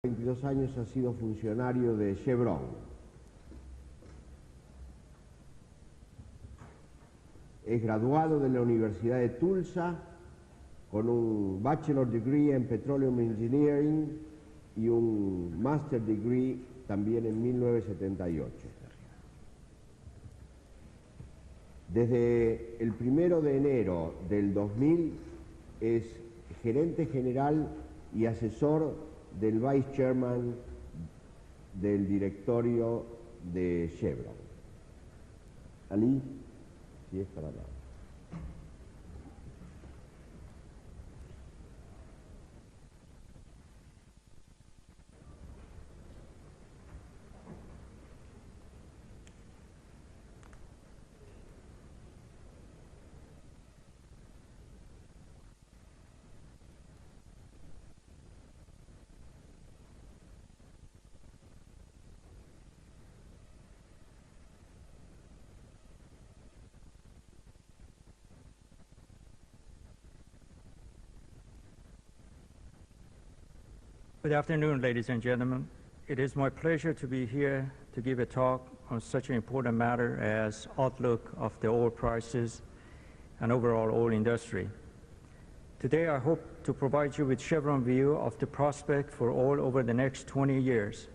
22 años ha sido funcionario de Chevron. Es graduado de la Universidad de Tulsa con un Bachelor Degree en Petroleum Engineering y un Master Degree también en 1978. Desde el 1 de enero del 2000 es gerente general y asesor del Vice Chairman del directorio de Chevron. Ali, si es para nada. Good afternoon, ladies and gentlemen. It is my pleasure to be here to give a talk on such an important matter as outlook of the oil prices and overall oil industry. Today, I hope to provide you with Chevron view of the prospect for oil over the next 20 years.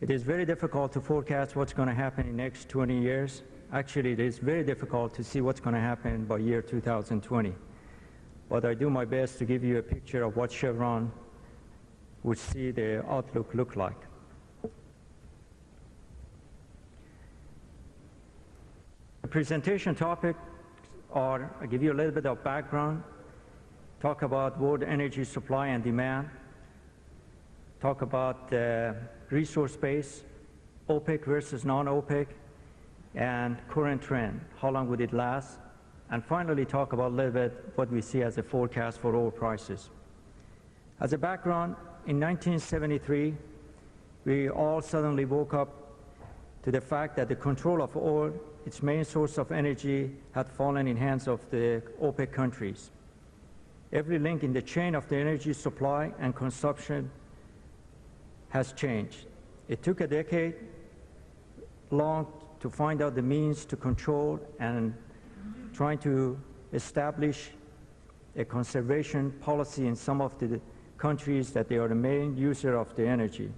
It is very difficult to forecast what's going to happen in the next 20 years. Actually, it is very difficult to see what's going to happen by year 2020. But I do my best to give you a picture of what Chevron would see the outlook look like. The presentation topics are, I'll give you a little bit of background, talk about world energy supply and demand, talk about the resource base, OPEC versus non-OPEC, and current trend, how long would it last, and finally talk about a little bit what we see as a forecast for oil prices. As a background, in 1973, we all suddenly woke up to the fact that the control of oil, its main source of energy, had fallen in hands of the OPEC countries. Every link in the chain of the energy supply and consumption has changed. It took a decade long to find out the means to control and trying to establish a conservation policy in some of the countries that they are the main user of the energy.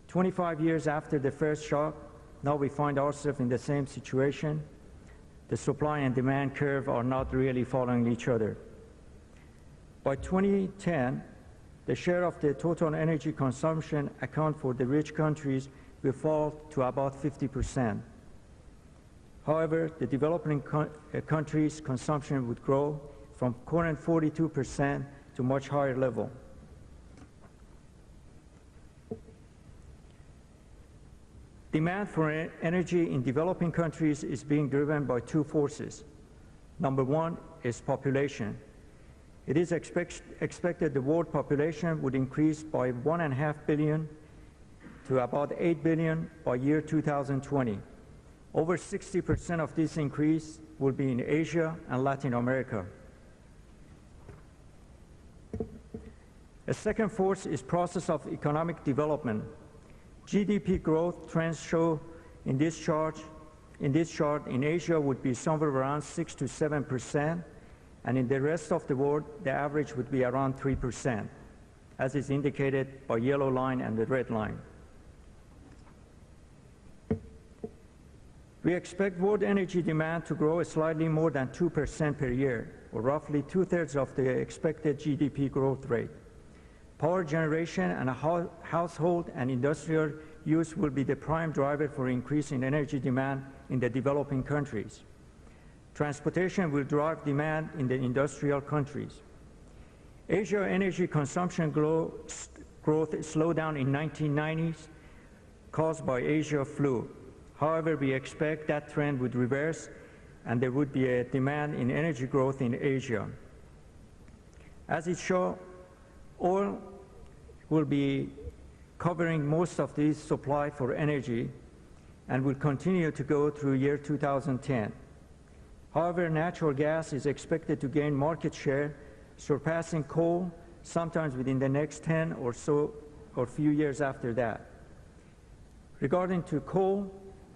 25 years after the first shock, now we find ourselves in the same situation. The supply and demand curve are not really following each other. By 2010, the share of the total energy consumption account for the rich countries will fall to about 50%. However, the developing countries' consumption would grow from current 42% to much higher level. Demand for energy in developing countries is being driven by two forces. Number one is population. It is expected the world population would increase by 1.5 billion to about 8 billion by year 2020. Over 60% of this increase will be in Asia and Latin America. A second force is process of economic development. GDP growth trends show in this chart in Asia would be somewhere around 6 to 7%, and in the rest of the world, the average would be around 3%, as is indicated by yellow line and the red line. We expect world energy demand to grow slightly more than 2% per year, or roughly 2/3 of the expected GDP growth rate. Power generation and household and industrial use will be the prime driver for increasing energy demand in the developing countries. Transportation will drive demand in the industrial countries. Asia energy consumption growth slowed down in 1990s caused by Asia flu. However, we expect that trend would reverse and there would be a demand in energy growth in Asia. As it shows, oil will be covering most of this supply for energy and will continue to go through year 2010. However, natural gas is expected to gain market share, surpassing coal sometimes within the next 10 or so, or few years after that. Regarding to coal,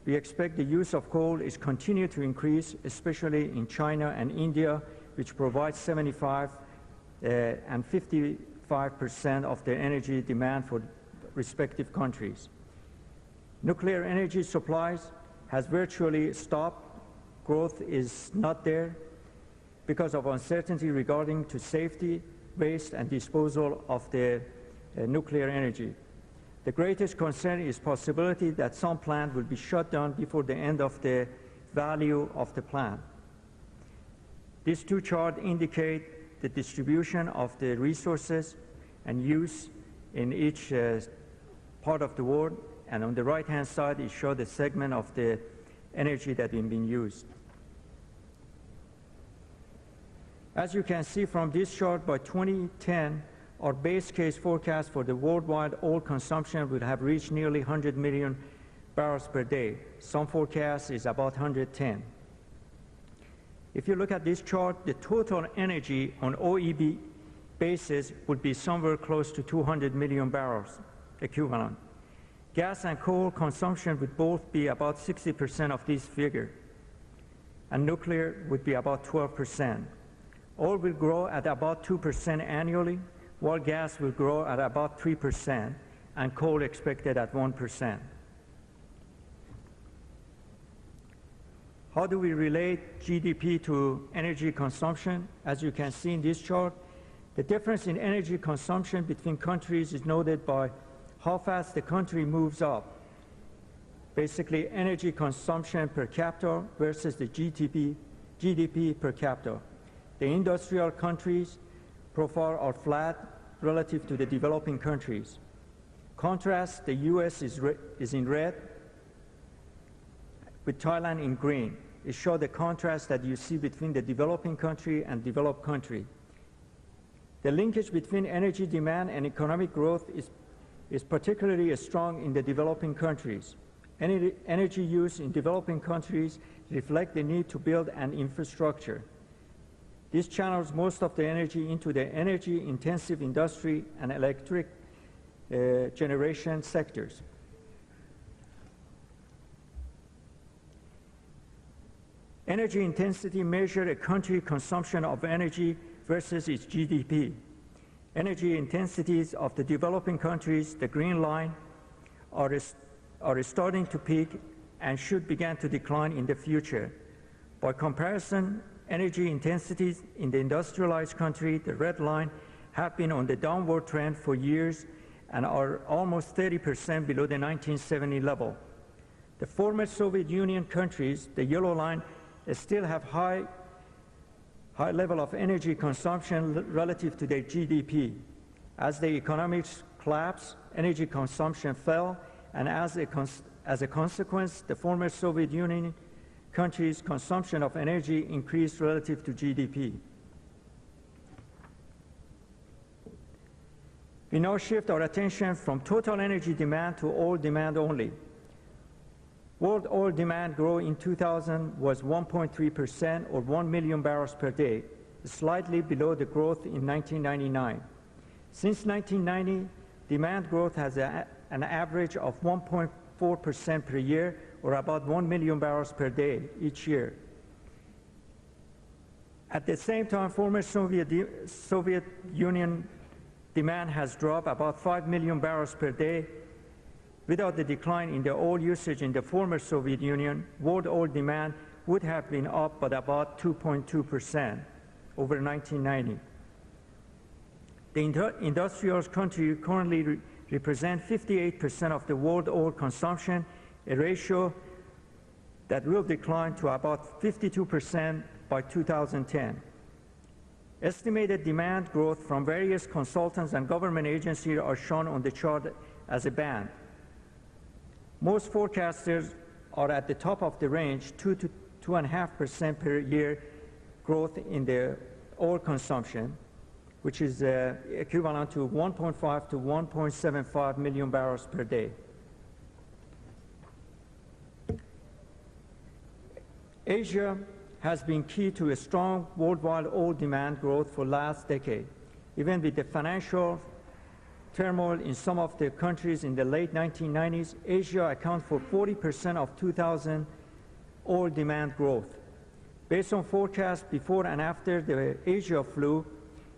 we expect the use of coal is continue to increase, especially in China and India, which provides 75 and 55% of the energy demand for respective countries. Nuclear energy supplies has virtually stopped. Growth is not there because of uncertainty regarding to safety, waste, and disposal of the nuclear energy. The greatest concern is possibility that some plant will be shut down before the end of the value of the plant. These two charts indicate the distribution of the resources and use in each part of the world, and on the right-hand side, it shows the segment of the energy that is being used. As you can see from this chart, by 2010, our base case forecast for the worldwide oil consumption will have reached nearly 100 million barrels per day. Some forecast is about 110. If you look at this chart, the total energy on OEB basis would be somewhere close to 200 million barrels equivalent. Gas and coal consumption would both be about 60% of this figure, and nuclear would be about 12%. Oil will grow at about 2% annually, while gas will grow at about 3%, and coal expected at 1%. How do we relate GDP to energy consumption? As you can see in this chart, the difference in energy consumption between countries is noted by how fast the country moves up. Basically, energy consumption per capita versus the GDP per capita. The industrial countries profile are flat relative to the developing countries. Contrast, the US is in red with Thailand in green. It shows the contrast that you see between the developing country and developed country. The linkage between energy demand and economic growth is particularly strong in the developing countries. Energy use in developing countries reflect the need to build an infrastructure. This channels most of the energy into the energy-intensive industry and electric generation sectors. Energy intensity measures a country's consumption of energy versus its GDP. Energy intensities of the developing countries, the green line, are starting to peak and should begin to decline in the future. By comparison, energy intensities in the industrialized country, the red line, have been on the downward trend for years and are almost 30% below the 1970 level. The former Soviet Union countries, the yellow line, still have high level of energy consumption relative to their GDP. As the economics collapsed, energy consumption fell, and as a consequence, the former Soviet Union countries' consumption of energy increased relative to GDP. We now shift our attention from total energy demand to oil demand only. World oil demand growth in 2000 was 1.3%, or 1 million barrels per day, slightly below the growth in 1999. Since 1990, demand growth has an average of 1.4% per year, or about 1 million barrels per day each year. At the same time, former Soviet Union demand has dropped about 5 million barrels per day. Without the decline in the oil usage in the former Soviet Union, world oil demand would have been up by about 2.2% over 1990. The industrial countries currently represent 58% of the world oil consumption, a ratio that will decline to about 52% by 2010. Estimated demand growth from various consultants and government agencies are shown on the chart as a band. Most forecasters are at the top of the range, 2 to 2.5% per year growth in the oil consumption, which is equivalent to 1.5 to 1.75 million barrels per day. Asia has been key to a strong worldwide oil demand growth for the last decade. Even with the financial turmoil in some of the countries in the late 1990s, Asia accounts for 40% of 2000 oil demand growth. Based on forecasts before and after the Asia flu,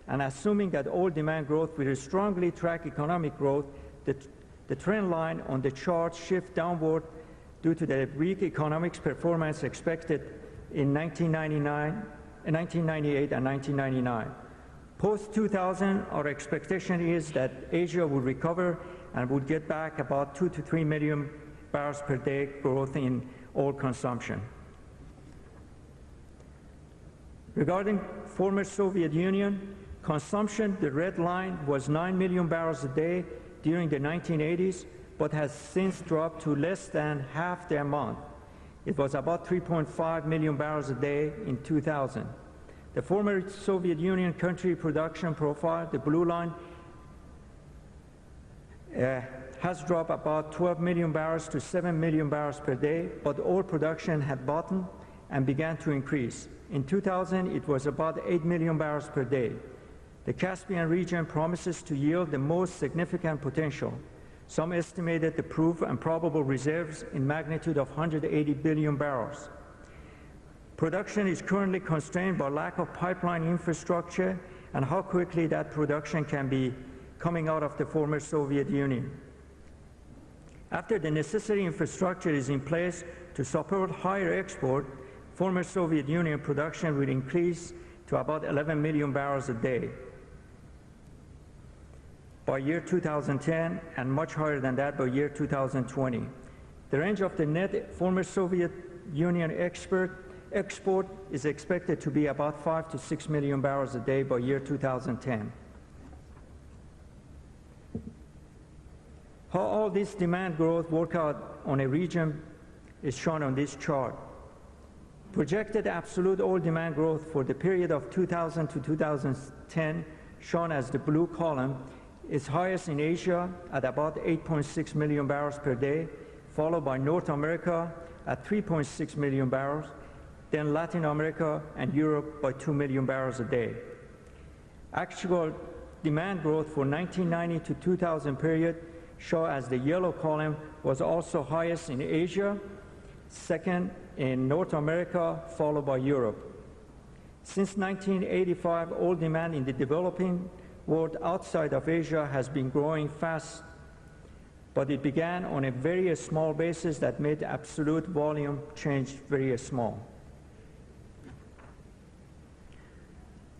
and assuming that oil demand growth will strongly track economic growth, the trend line on the chart shifts downward due to the weak economic performance expected in 1998 and 1999. Post-2000, our expectation is that Asia will recover and would get back about 2 to 3 million barrels per day growth in oil consumption. Regarding former Soviet Union, consumption, the red line, was 9 million barrels a day during the 1980s, but has since dropped to less than half the amount. It was about 3.5 million barrels a day in 2000. The former Soviet Union country production profile, the blue line, has dropped about 12 million barrels to 7 million barrels per day, but oil production had bottomed and began to increase. In 2000, it was about 8 million barrels per day. The Caspian region promises to yield the most significant potential. Some estimated the proved and probable reserves in magnitude of 180 billion barrels. Production is currently constrained by lack of pipeline infrastructure and how quickly that production can be coming out of the former Soviet Union. After the necessary infrastructure is in place to support higher export, former Soviet Union production will increase to about 11 million barrels a day by year 2010, and much higher than that by year 2020. The range of the net former Soviet Union export is expected to be about 5 to 6 million barrels a day by year 2010. How all this demand growth work out on a region is shown on this chart. Projected absolute oil demand growth for the period of 2000 to 2010, shown as the blue column, is highest in Asia at about 8.6 million barrels per day, followed by North America at 3.6 million barrels, then Latin America and Europe by 2 million barrels a day. Actual demand growth for 1990 to 2000 period, shown as the yellow column, was also highest in Asia, second in North America, followed by Europe. Since 1985, oil demand in the developing world outside of Asia has been growing fast, but it began on a very small basis that made absolute volume change very small.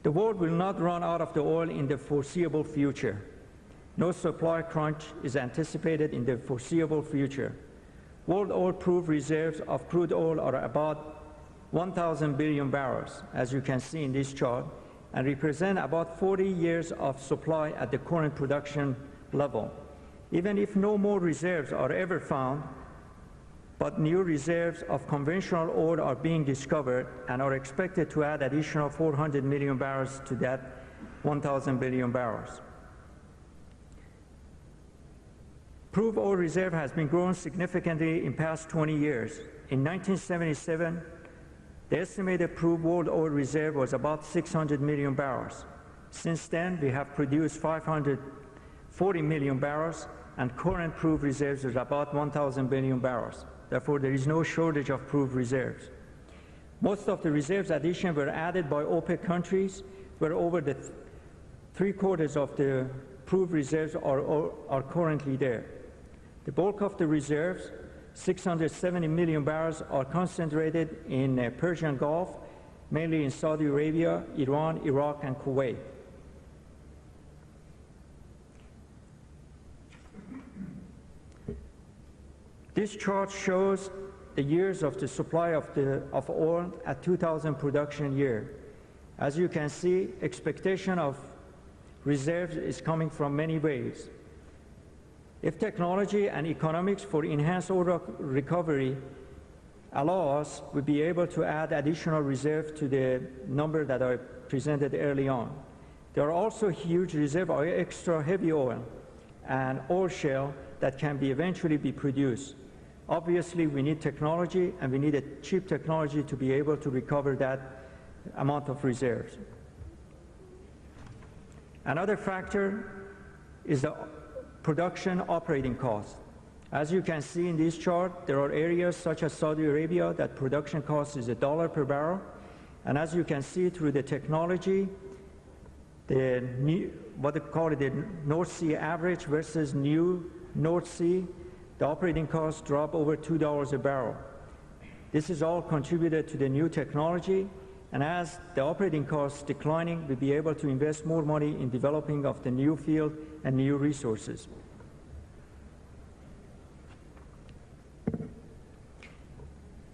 The world will not run out of the oil in the foreseeable future. No supply crunch is anticipated in the foreseeable future. World oil proved reserves of crude oil are about 1,000 billion barrels, as you can see in this chart, and represent about 40 years of supply at the current production level. Even if no more reserves are ever found, but new reserves of conventional oil are being discovered and are expected to add additional 400 million barrels to that 1,000 billion barrels. Proved oil reserve has been growing significantly in past 20 years. In 1977, the estimated proved world oil reserve was about 600 million barrels. Since then, we have produced 540 million barrels, and current proved reserves is about 1,000 billion barrels. Therefore, there is no shortage of proved reserves. Most of the reserves addition were added by OPEC countries, where over the 3/4 of the proved reserves are currently there. The bulk of the reserves, 670 million barrels, are concentrated in the Persian Gulf, mainly in Saudi Arabia, Iran, Iraq, and Kuwait. This chart shows the years of the supply of oil at 2000 production year. As you can see, expectation of reserves is coming from many ways. If technology and economics for enhanced oil recovery allow us, we'll be able to add additional reserve to the number that I presented early on. There are also huge reserves of extra heavy oil and oil shale that can eventually be produced. Obviously, we need technology, and we need a cheap technology to be able to recover that amount of reserves. Another factor is the production operating cost. As you can see in this chart, there are areas such as Saudi Arabia that production cost is $1 per barrel. And as you can see through the technology, what they call it, the North Sea average versus new North Sea, the operating costs drop over $2 a barrel. This is all contributed to the new technology, and as the operating costs declining, we'll be able to invest more money in developing of the new field and new resources.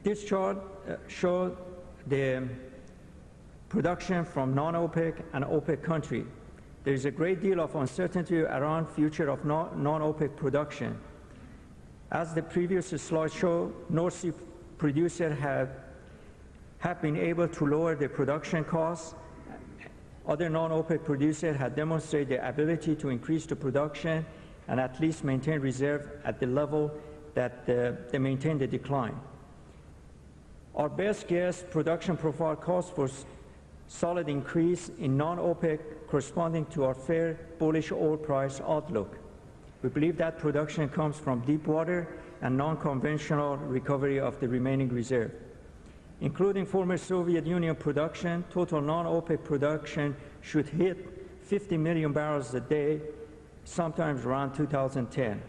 This chart shows the production from non-OPEC and OPEC country. There is a great deal of uncertainty around future of non-OPEC production. As the previous slide showed, North Sea producers have been able to lower their production costs. Other non-OPEC producers have demonstrated the ability to increase the production and at least maintain reserve at the level that they maintain the decline. Our best guess production profile calls for solid increase in non-OPEC corresponding to our fair bullish oil price outlook. We believe that production comes from deep water and non-conventional recovery of the remaining reserve. Including former Soviet Union production, total non-OPEC production should hit 50 million barrels a day, sometimes around 2010.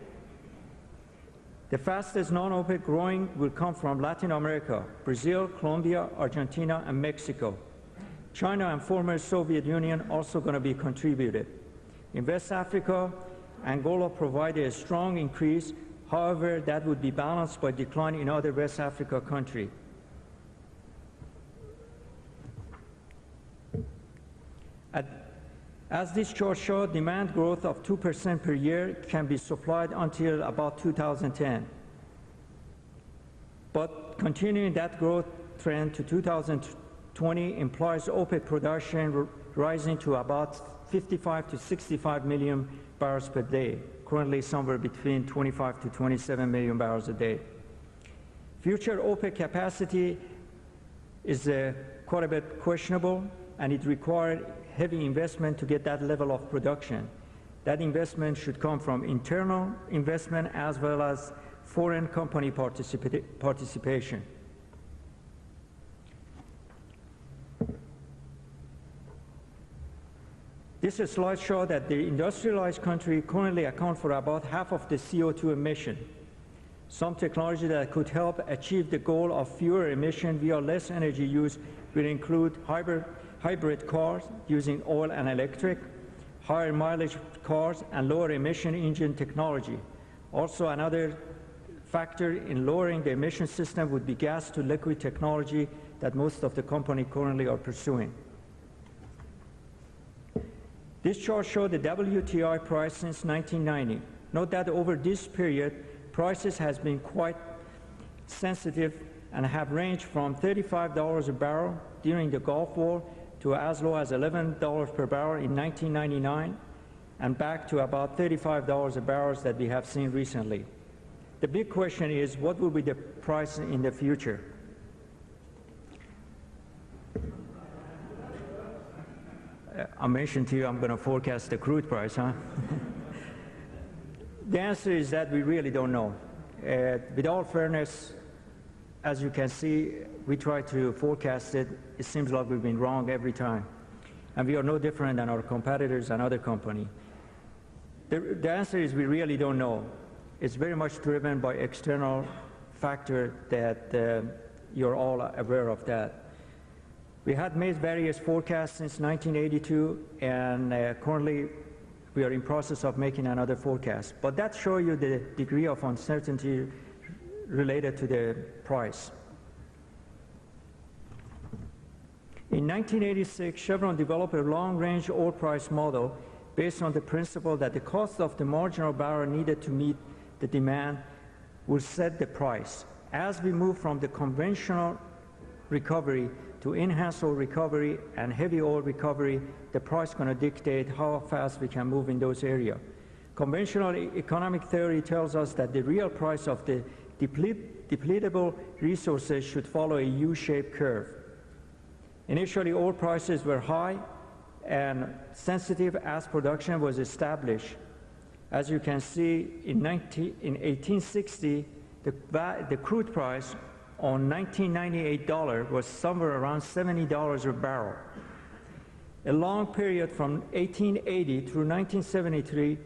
The fastest non-OPEC growing will come from Latin America, Brazil, Colombia, Argentina, and Mexico. China and former Soviet Union also going to be contributed. In West Africa, Angola provided a strong increase. However, that would be balanced by decline in other West Africa countries. As this chart shows, demand growth of 2% per year can be supplied until about 2010. But continuing that growth trend to 2020 implies OPEC production rising to about 55 to 65 million barrels per day, currently somewhere between 25 to 27 million barrels a day. Future OPEC capacity is quite a bit questionable, and it required heavy investment to get that level of production. That investment should come from internal investment as well as foreign company participation. This slide shows that the industrialized country currently account for about half of the CO2 emission. Some technology that could help achieve the goal of fewer emission via less energy use will include hybrid cars using oil and electric, higher mileage cars, and lower emission engine technology. Also, another factor in lowering the emission system would be gas to liquid technology that most of the companies currently are pursuing. This chart shows the WTI price since 1990. Note that over this period, prices has been quite sensitive and have ranged from $35 a barrel during the Gulf War to as low as $11 per barrel in 1999, and back to about $35 a barrel that we have seen recently. The big question is, what will be the price in the future? I mentioned to you I'm going to forecast the crude price, huh? The answer is that we really don't know. With all fairness, as you can see, we try to forecast it. It seems like we've been wrong every time. And we are no different than our competitors and other companies. The answer is we really don't know. It's very much driven by external factor that you're all aware of that. We had made various forecasts since 1982, and currently we are in process of making another forecast. But that shows you the degree of uncertainty related to the price. In 1986, Chevron developed a long-range oil price model based on the principle that the cost of the marginal barrel needed to meet the demand will set the price. As we move from the conventional recovery to enhanced oil recovery and heavy oil recovery, the price is going to dictate how fast we can move in those areas. Conventional economic theory tells us that the real price of the depletable resources should follow a U-shaped curve. Initially, oil prices were high, and sensitive as production was established. As you can see, in 1860, the crude price on $1998 was somewhere around $70 a barrel. A long period from 1880 through 1973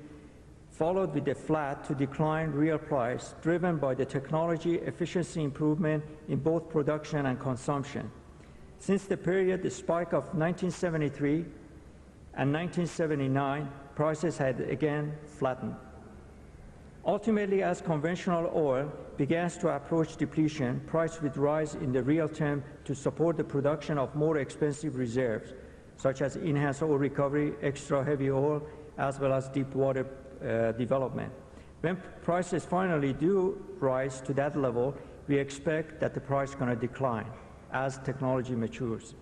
followed with a flat to decline real price, driven by the technology efficiency improvement in both production and consumption. Since the period, the spike of 1973 and 1979, prices had again flattened. Ultimately, as conventional oil begins to approach depletion, price would rise in the real term to support the production of more expensive reserves, such as enhanced oil recovery, extra heavy oil, as well as deep water development. When prices finally do rise to that level, we expect that the price is going to decline as technology matures.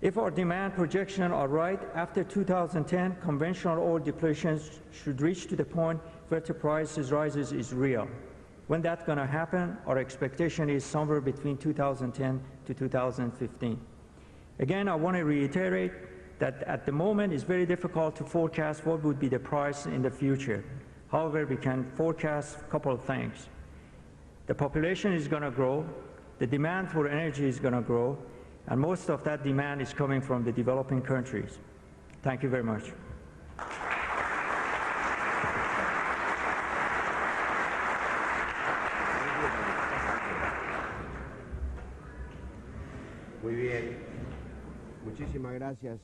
If our demand projections are right, after 2010, conventional oil depletion should reach to the point where the prices rises is real. When that's going to happen, our expectation is somewhere between 2010 to 2015. Again, I want to reiterate that at the moment it's very difficult to forecast what would be the price in the future. However, we can forecast a couple of things. The population is going to grow, the demand for energy is going to grow, and most of that demand is coming from the developing countries. Thank you very much. Muy bien. Muchísimas gracias,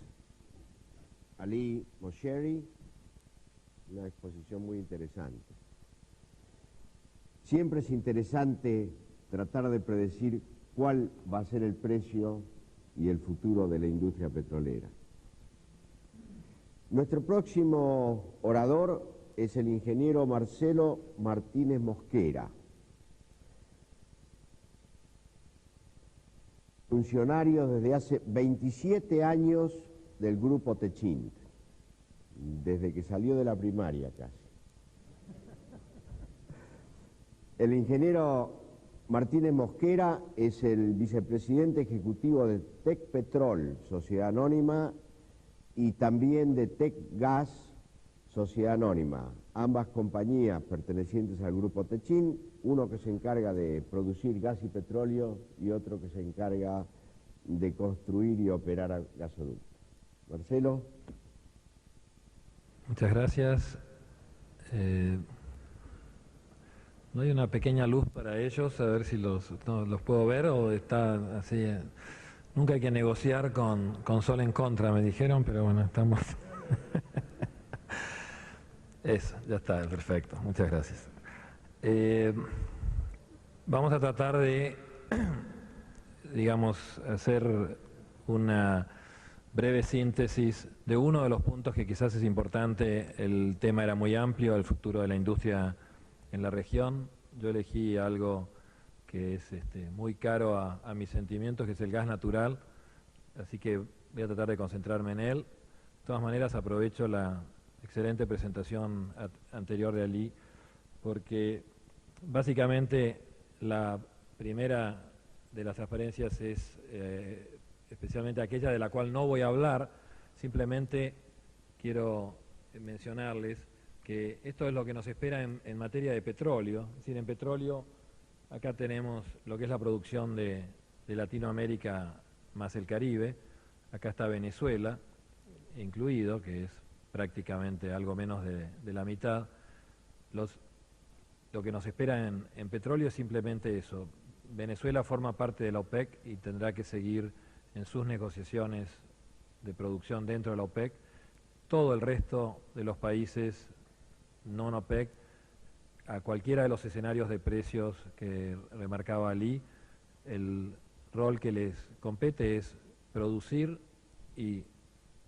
Ali Mosheri. Una exposición muy interesante. Siempre es interesante tratar de predecir cuál va a ser el precio y el futuro de la industria petrolera. Nuestro próximo orador es el ingeniero Marcelo Martínez Mosquera, funcionario desde hace 27 años del Grupo Techint, desde que salió de la primaria casi. El ingeniero Martínez Mosquera es el vicepresidente ejecutivo de Tec Petrol, Sociedad Anónima, y también de Tec Gas, Sociedad Anónima. Ambas compañías pertenecientes al Grupo Techint, uno que se encarga de producir gas y petróleo y otro que se encarga de construir y operar gasoductos. Marcelo. Muchas gracias. ¿No hay una pequeña luz para ellos? A ver si los puedo ver o está así. Nunca hay que negociar con sol en contra, me dijeron, pero bueno, estamos... Eso, ya está, perfecto. Muchas gracias. Vamos a tratar de, digamos, hacer una breve síntesis de uno de los puntos que quizás es importante. El tema era muy amplio, el futuro de la industria en la región. Yo elegí algo que es muy caro a mis sentimientos, que es el gas natural, así que voy a tratar de concentrarme en él. De todas maneras, aprovecho la excelente presentación anterior de Ali, porque básicamente la primera de las transparencias es especialmente aquella de la cual no voy a hablar. Simplemente quiero mencionarles que esto es lo que nos espera en materia de petróleo. Es decir, en petróleo acá tenemos lo que es la producción de Latinoamérica más el Caribe. Acá está Venezuela incluido, que es prácticamente algo menos de la mitad. Lo que nos espera en petróleo es simplemente eso. Venezuela forma parte de la OPEC y tendrá que seguir en sus negociaciones de producción dentro de la OPEC. Todo el resto de los países non-OPEC, a cualquiera de los escenarios de precios que remarcaba Ali, el rol que les compete es producir y,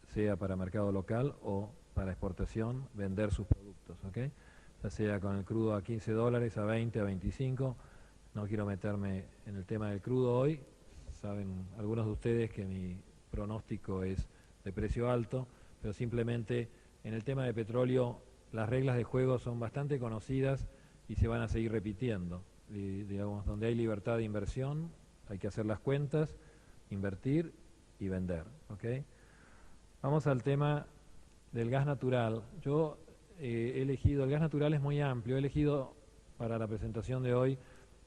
sea para mercado local o para exportación, vender sus productos, ¿ok? Ya sea con el crudo a $15, a 20, a 25. No quiero meterme en el tema del crudo hoy. Saben algunos de ustedes que mi pronóstico es de precio alto, pero simplemente en el tema de petróleo las reglas de juego son bastante conocidas y se van a seguir repitiendo. Digamos, donde hay libertad de inversión hay que hacer las cuentas, invertir y vender. ¿Okay? Vamos al tema del gas natural. Yo he elegido, el gas natural es muy amplio, he elegido para la presentación de hoy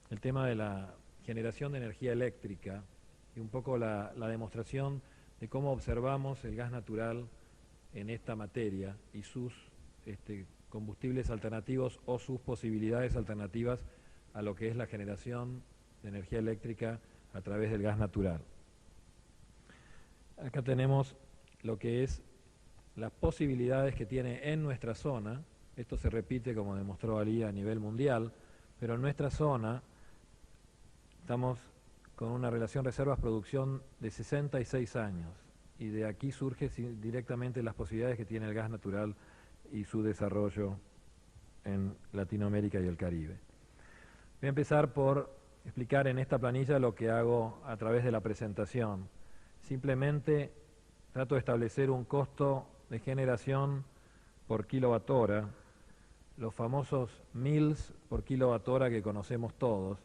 el tema de la generación de energía eléctrica y un poco la demostración de cómo observamos el gas natural en esta materia y sus combustibles alternativos o sus posibilidades alternativas a lo que es la generación de energía eléctrica a través del gas natural. Acá tenemos lo que es las posibilidades que tiene en nuestra zona. Esto se repite, como demostró Ali, a nivel mundial, pero en nuestra zona estamos con una relación reservas-producción de 66 años y de aquí surge directamente las posibilidades que tiene el gas natural y su desarrollo en Latinoamérica y el Caribe. Voy a empezar por explicar en esta planilla lo que hago a través de la presentación. Simplemente trato de establecer un costo de generación por kilowatt hora, los famosos mils por kilowatt hora que conocemos todos,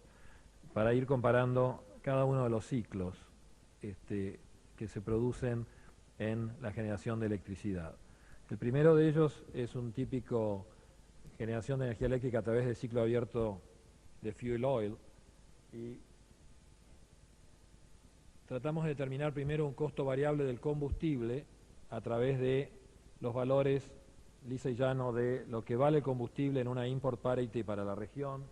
para ir comparando cada uno de los ciclos que se producen en la generación de electricidad. El primero de ellos es un típico generación de energía eléctrica a través del ciclo abierto de fuel oil y tratamos de determinar primero un costo variable del combustible a través de los valores lisa y llano de lo que vale el combustible en una import parity para la región,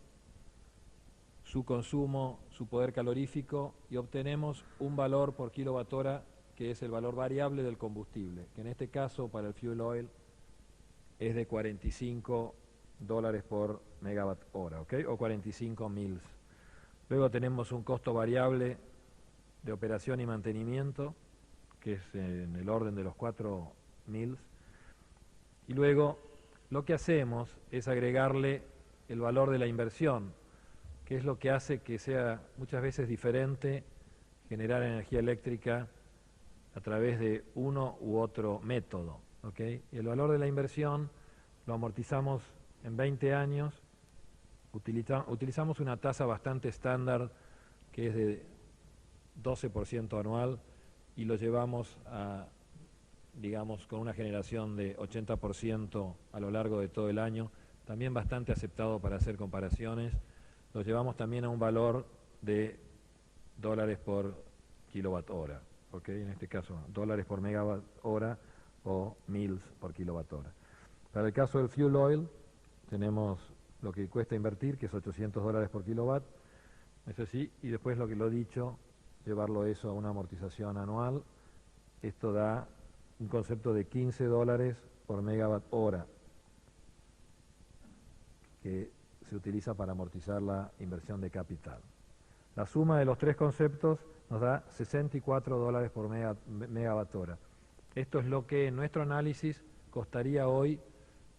su consumo, su poder calorífico y obtenemos un valor por kilowatt hora que es el valor variable del combustible, que en este caso para el fuel oil es de $45 por megawatt hora, ¿okay? O 45 mils. Luego tenemos un costo variable de operación y mantenimiento, que es en el orden de los 4 mils. Y luego lo que hacemos es agregarle el valor de la inversión, que es lo que hace que sea muchas veces diferente generar energía eléctrica a través de uno u otro método. ¿Okay? Y el valor de la inversión lo amortizamos en 20 años, utilizamos una tasa bastante estándar que es de 12% anual y lo llevamos a, digamos, con una generación de 80% a lo largo de todo el año, también bastante aceptado para hacer comparaciones. Lo llevamos también a un valor de dólares por kilowatt hora, ¿okay? En este caso dólares por megawatt hora o mils por kilowatt hora. Para el caso del fuel oil tenemos lo que cuesta invertir, que es $800 por kilowatt, eso sí, y después lo que lo he dicho, llevarlo eso a una amortización anual, esto da un concepto de $15 por megawatt hora, que se utiliza para amortizar la inversión de capital. La suma de los tres conceptos nos da $64 por megawatt hora. Esto es lo que en nuestro análisis costaría hoy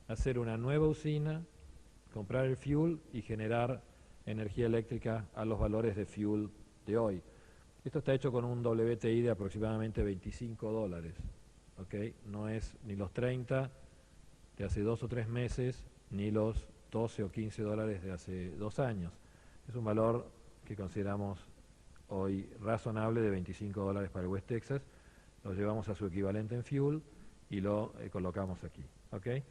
hacer una nueva usina, comprar el fuel y generar energía eléctrica a los valores de fuel de hoy. Esto está hecho con un WTI de aproximadamente $25, ¿okay? No es ni los 30 de hace 2 o 3 meses, ni los 12 o 15 dólares de hace 2 años. Es un valor que consideramos hoy razonable de $25 para el West Texas, lo llevamos a su equivalente en fuel y lo colocamos aquí. ¿Okay?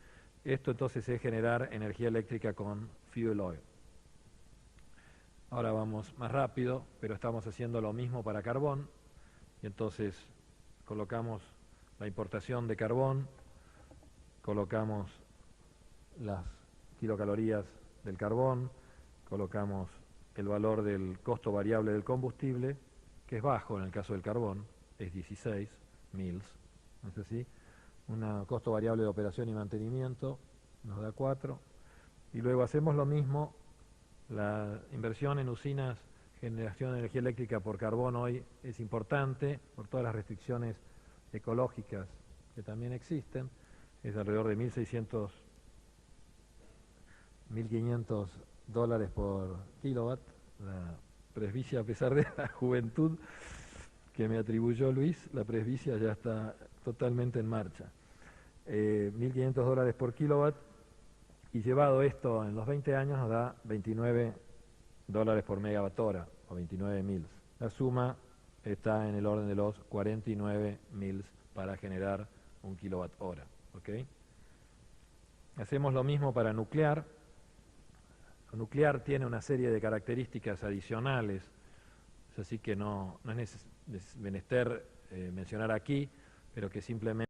Esto entonces es generar energía eléctrica con fuel oil. Ahora vamos más rápido, pero estamos haciendo lo mismo para carbón y entonces colocamos la importación de carbón, colocamos las kilocalorías del carbón, colocamos el valor del costo variable del combustible, que es bajo en el caso del carbón, es 16 mils, ¿no es así? Un costo variable de operación y mantenimiento nos da 4, y luego hacemos lo mismo, la inversión en usinas, generación de energía eléctrica por carbón hoy es importante, por todas las restricciones ecológicas que también existen, es alrededor de $1.500 por kilowatt. La presbicia, a pesar de la juventud que me atribuyó Luis, la presbicia ya está totalmente en marcha. $1.500 por kilowatt, y llevado esto en los 20 años nos da $29 por megawatt hora, o 29 mils. La suma está en el orden de los 49 mils para generar 1 kilowatt hora. ¿Okay? Hacemos lo mismo para nuclear. Nuclear tiene una serie de características adicionales, así que no es menester mencionar aquí, pero que simplemente